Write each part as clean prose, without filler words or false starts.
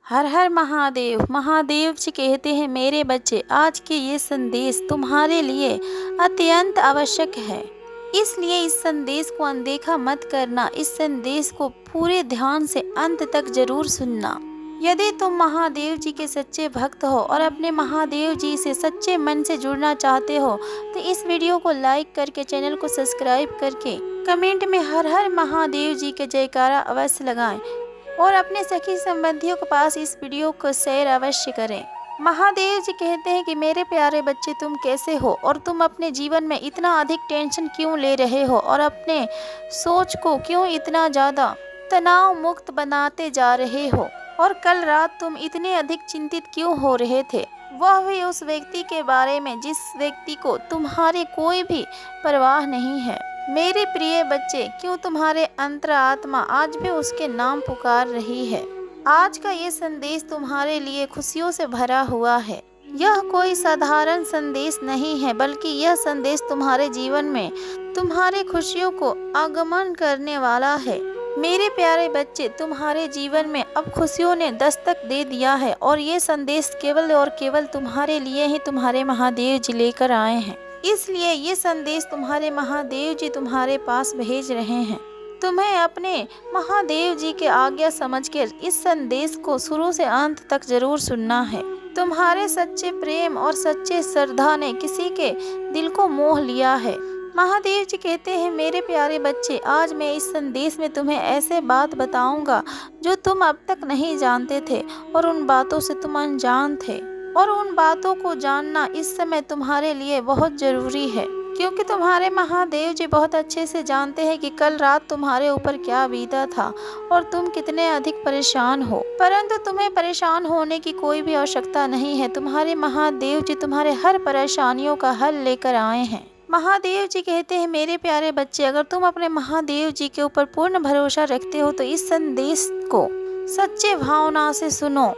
हर हर महादेव। महादेव जी कहते हैं, मेरे बच्चे, आज के ये संदेश तुम्हारे लिए अत्यंत आवश्यक है, इसलिए इस संदेश को अनदेखा मत करना। इस संदेश को पूरे ध्यान से अंत तक जरूर सुनना। यदि तुम महादेव जी के सच्चे भक्त हो और अपने महादेव जी से सच्चे मन से जुड़ना चाहते हो तो इस वीडियो को लाइक करके, चैनल को सब्सक्राइब करके, कमेंट में हर हर महादेव जी के जयकारा अवश्य लगाएं और अपने सखी संबंधियों के पास इस वीडियो को शेयर अवश्य करें। महादेव जी कहते हैं कि मेरे प्यारे बच्चे, तुम कैसे हो और तुम अपने जीवन में इतना अधिक टेंशन क्यों ले रहे हो और अपने सोच को क्यों इतना ज़्यादा तनाव मुक्त बनाते जा रहे हो, और कल रात तुम इतने अधिक चिंतित क्यों हो रहे थे, वह भी उस व्यक्ति के बारे में जिस व्यक्ति को तुम्हारी कोई भी परवाह नहीं है। मेरे प्रिय बच्चे, क्यों तुम्हारे अंतरात्मा आज भी उसके नाम पुकार रही है। आज का ये संदेश तुम्हारे लिए खुशियों से भरा हुआ है। यह कोई साधारण संदेश नहीं है, बल्कि यह संदेश तुम्हारे जीवन में तुम्हारी खुशियों को आगमन करने वाला है। मेरे प्यारे बच्चे, तुम्हारे जीवन में अब खुशियों ने दस्तक दे दिया है और ये संदेश केवल और केवल तुम्हारे लिए ही तुम्हारे महादेव जी लेकर आए हैं। इसलिए ये संदेश तुम्हारे महादेव जी तुम्हारे पास भेज रहे हैं। तुम्हें अपने महादेव जी के आज्ञा समझकर इस संदेश को शुरू से अंत तक जरूर सुनना है। तुम्हारे सच्चे प्रेम और सच्चे श्रद्धा ने किसी के दिल को मोह लिया है। महादेव जी कहते हैं, मेरे प्यारे बच्चे, आज मैं इस संदेश में तुम्हें ऐसे बात बताऊंगा जो तुम अब तक नहीं जानते थे और उन बातों से तुम अनजान थे, और उन बातों को जानना इस समय तुम्हारे लिए बहुत जरूरी है, क्योंकि तुम्हारे महादेव जी बहुत अच्छे से जानते हैं कि कल रात तुम्हारे ऊपर क्या बीता था और तुम कितने अधिक परेशान हो। परंतु तुम्हें परेशान होने की कोई भी आवश्यकता नहीं है। तुम्हारे महादेव जी तुम्हारे हर परेशानियों का हल लेकर आए हैं। महादेव जी कहते हैं, मेरे प्यारे बच्चे, अगर तुम अपने महादेव जी के ऊपर पूर्ण भरोसा रखते हो तो इस संदेश को सच्चे भावना से सुनो।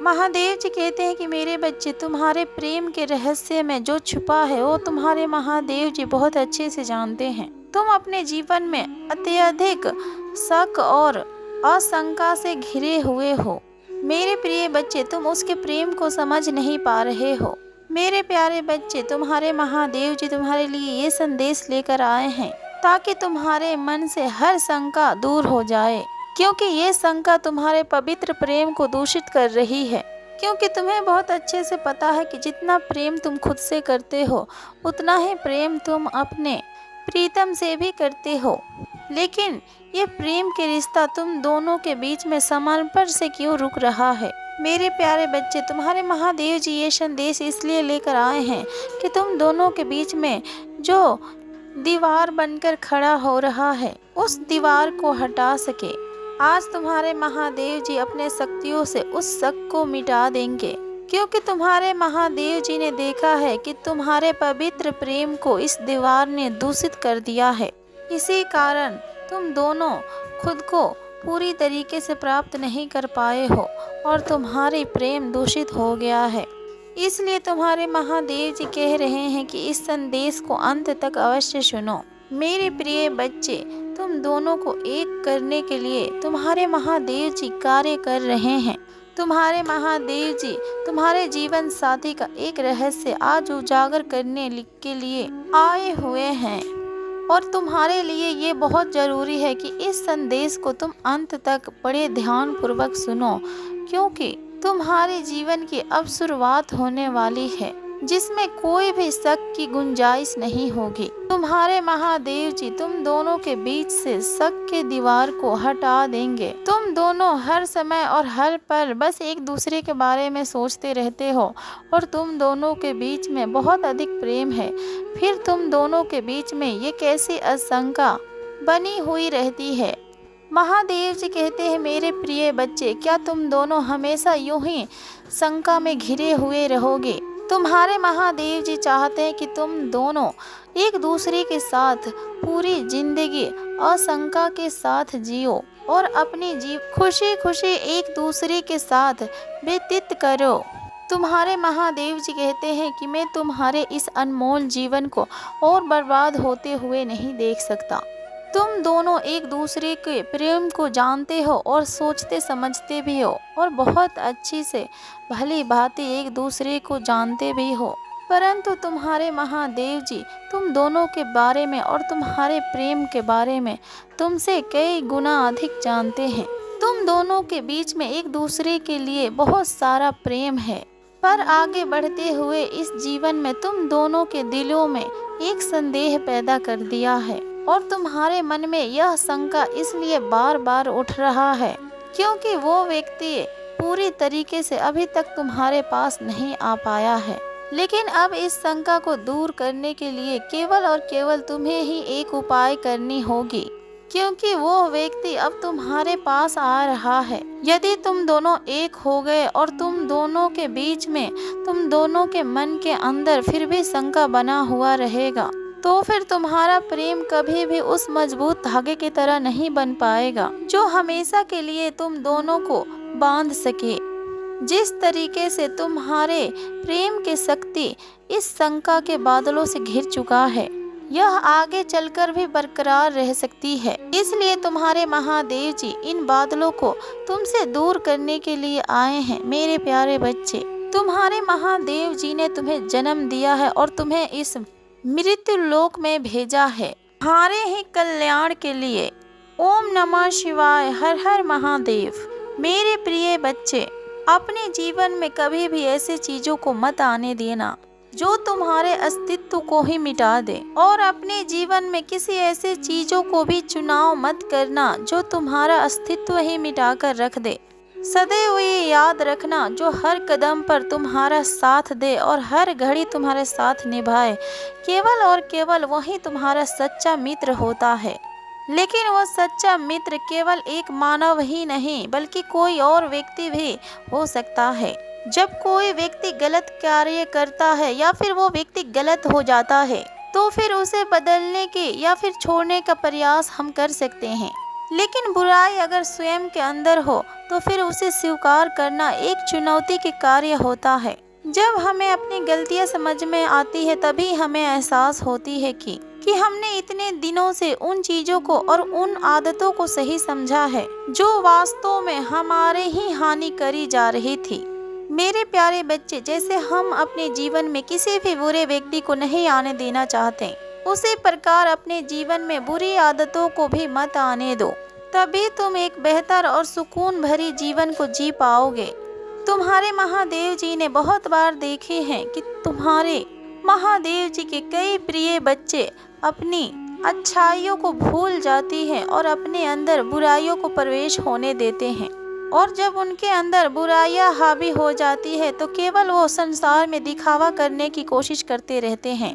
महादेव जी कहते हैं कि मेरे बच्चे, तुम्हारे प्रेम के रहस्य में जो छुपा है वो तुम्हारे महादेव जी बहुत अच्छे से जानते हैं। तुम अपने जीवन में अत्यधिक शक और आशंका से घिरे हुए हो। मेरे प्रिय बच्चे, तुम उसके प्रेम को समझ नहीं पा रहे हो। मेरे प्यारे बच्चे, तुम्हारे महादेव जी तुम्हारे लिए ये संदेश लेकर आए हैं ताकि तुम्हारे मन से हर शंका दूर हो जाए, क्योंकि ये शंका तुम्हारे पवित्र प्रेम को दूषित कर रही है। क्योंकि तुम्हें बहुत अच्छे से पता है कि जितना प्रेम तुम खुद से करते हो उतना ही प्रेम तुम अपने प्रीतम से भी करते हो, लेकिन ये प्रेम के रिश्ता तुम दोनों के बीच में समर्पण से क्यों रुक रहा है। मेरे प्यारे बच्चे, तुम्हारे महादेव जी ये संदेश इसलिए लेकर आए हैं कि तुम दोनों के बीच में जो दीवार बनकर खड़ा हो रहा है उस दीवार को हटा सके। आज तुम्हारे महादेव जी अपने शक्तियों से उस शक को मिटा देंगे, क्योंकि तुम्हारे महादेव जी ने देखा है कि तुम्हारे पवित्र प्रेम को इस दीवार ने दूषित कर दिया है। इसी कारण तुम दोनों खुद को पूरी तरीके से प्राप्त नहीं कर पाए हो और तुम्हारी प्रेम दूषित हो गया है। इसलिए तुम्हारे महादेव जी कह रहे हैं कि इस संदेश को अंत तक अवश्य सुनो। मेरे प्रिय बच्चे, तुम दोनों को एक करने के लिए तुम्हारे महादेव जी कार्य कर रहे हैं। तुम्हारे महादेव जी तुम्हारे जीवन साथी का एक रहस्य आज उजागर करने के लिए आए हुए हैं, और तुम्हारे लिए ये बहुत ज़रूरी है कि इस संदेश को तुम अंत तक बड़े ध्यान पूर्वक सुनो, क्योंकि तुम्हारे जीवन की अब शुरुआत होने वाली है जिसमें कोई भी शक की गुंजाइश नहीं होगी। तुम्हारे महादेव जी तुम दोनों के बीच से शक के दीवार को हटा देंगे। तुम दोनों हर समय और हर पल बस एक दूसरे के बारे में सोचते रहते हो और तुम दोनों के बीच में बहुत अधिक प्रेम है। फिर तुम दोनों के बीच में ये कैसी आशंका बनी हुई रहती है। महादेव जी कहते हैं, मेरे प्रिय बच्चे, क्या तुम दोनों हमेशा यूं ही शंका में घिरे हुए रहोगे। तुम्हारे महादेव जी चाहते हैं कि तुम दोनों एक दूसरे के साथ पूरी जिंदगी आशंका के साथ जियो और अपनी खुशी खुशी एक दूसरे के साथ व्यतीत करो। तुम्हारे महादेव जी कहते हैं कि मैं तुम्हारे इस अनमोल जीवन को और बर्बाद होते हुए नहीं देख सकता। तुम दोनों एक दूसरे के प्रेम को जानते हो और सोचते समझते भी हो और बहुत अच्छी से भली भांति एक दूसरे को जानते भी हो, परंतु तुम्हारे महादेव जी तुम दोनों के बारे में और तुम्हारे प्रेम के बारे में तुमसे कई गुना अधिक जानते हैं। तुम दोनों के बीच में एक दूसरे के लिए बहुत सारा प्रेम है, पर आगे बढ़ते हुए इस जीवन में तुम दोनों के दिलों में एक संदेह पैदा कर दिया है और तुम्हारे मन में यह शंका इसलिए बार बार उठ रहा है क्योंकि वो व्यक्ति पूरी तरीके से अभी तक तुम्हारे पास नहीं आ पाया है। लेकिन अब इस शंका को दूर करने के लिए केवल और केवल तुम्हें ही एक उपाय करनी होगी, क्योंकि वो व्यक्ति अब तुम्हारे पास आ रहा है। यदि तुम दोनों एक हो गए और तुम दोनों के बीच में तुम दोनों के मन के अंदर फिर भी शंका बना हुआ रहेगा, तो फिर तुम्हारा प्रेम कभी भी उस मजबूत धागे की तरह नहीं बन पाएगा जो हमेशा के लिए तुम दोनों को बांध सके। जिस तरीके से तुम्हारे प्रेम की शक्ति इस शंका के बादलों से घिर चुका है, यह आगे चलकर भी बरकरार रह सकती है। इसलिए तुम्हारे महादेव जी इन बादलों को तुमसे दूर करने के लिए आए हैं। मेरे प्यारे बच्चे, तुम्हारे महादेव जी ने तुम्हें जन्म दिया है और तुम्हें इस मृत्यु लोक में भेजा है तुम्हारे ही कल्याण के लिए। ओम नमः शिवाय, हर हर महादेव। मेरे प्रिय बच्चे, अपने जीवन में कभी भी ऐसी चीजों को मत आने देना जो तुम्हारे अस्तित्व को ही मिटा दे, और अपने जीवन में किसी ऐसे चीजों को भी चुनाव मत करना जो तुम्हारा अस्तित्व ही मिटाकर रख दे। सदैव ये याद रखना, जो हर कदम पर तुम्हारा साथ दे और हर घड़ी तुम्हारे साथ निभाए, केवल और केवल वही तुम्हारा सच्चा मित्र होता है। लेकिन वो सच्चा मित्र केवल एक मानव ही नहीं बल्कि कोई और व्यक्ति भी हो सकता है। जब कोई व्यक्ति गलत कार्य करता है या फिर वो व्यक्ति गलत हो जाता है, तो फिर उसे बदलने के या फिर छोड़ने का प्रयास हम कर सकते हैं। लेकिन बुराई अगर स्वयं के अंदर हो तो फिर उसे स्वीकार करना एक चुनौती के कार्य होता है। जब हमें अपनी गलतियां समझ में आती है तभी हमें एहसास होती है कि हमने इतने दिनों से उन चीजों को और उन आदतों को सही समझा है जो वास्तव में हमारे ही हानि करी जा रही थी। मेरे प्यारे बच्चे, जैसे हम अपने जीवन में किसी भी बुरे व्यक्ति को नहीं आने देना चाहते, उसी प्रकार अपने जीवन में बुरी आदतों को भी मत आने दो। तभी तुम एक बेहतर और सुकून भरी जीवन को जी पाओगे। तुम्हारे महादेव जी ने बहुत बार देखे हैं कि तुम्हारे महादेव जी के कई प्रिय बच्चे अपनी अच्छाइयों को भूल जाती हैं और अपने अंदर बुराइयों को प्रवेश होने देते हैं, और जब उनके अंदर बुराइयां हावी हो जाती है तो केवल वो संसार में दिखावा करने की कोशिश करते रहते हैं।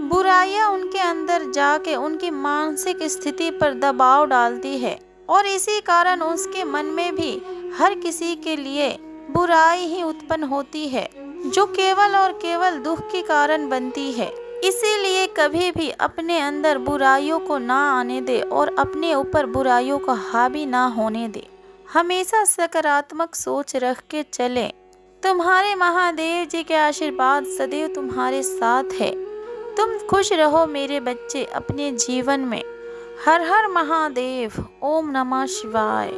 बुराइयां उनके अंदर जाके उनकी मानसिक स्थिति पर दबाव डालती है और इसी कारण उसके मन में भी हर किसी के लिए बुराई ही उत्पन्न होती है जो केवल और केवल दुख के कारण बनती है। इसीलिए कभी भी अपने अंदर बुराइयों को ना आने दे और अपने ऊपर बुराइयों को हावी ना होने दे। हमेशा सकारात्मक सोच रख के चले। तुम्हारे महादेव जी के आशीर्वाद सदैव तुम्हारे साथ है। तुम खुश रहो मेरे बच्चे अपने जीवन में। हर हर महादेव। ओम नमः शिवाय।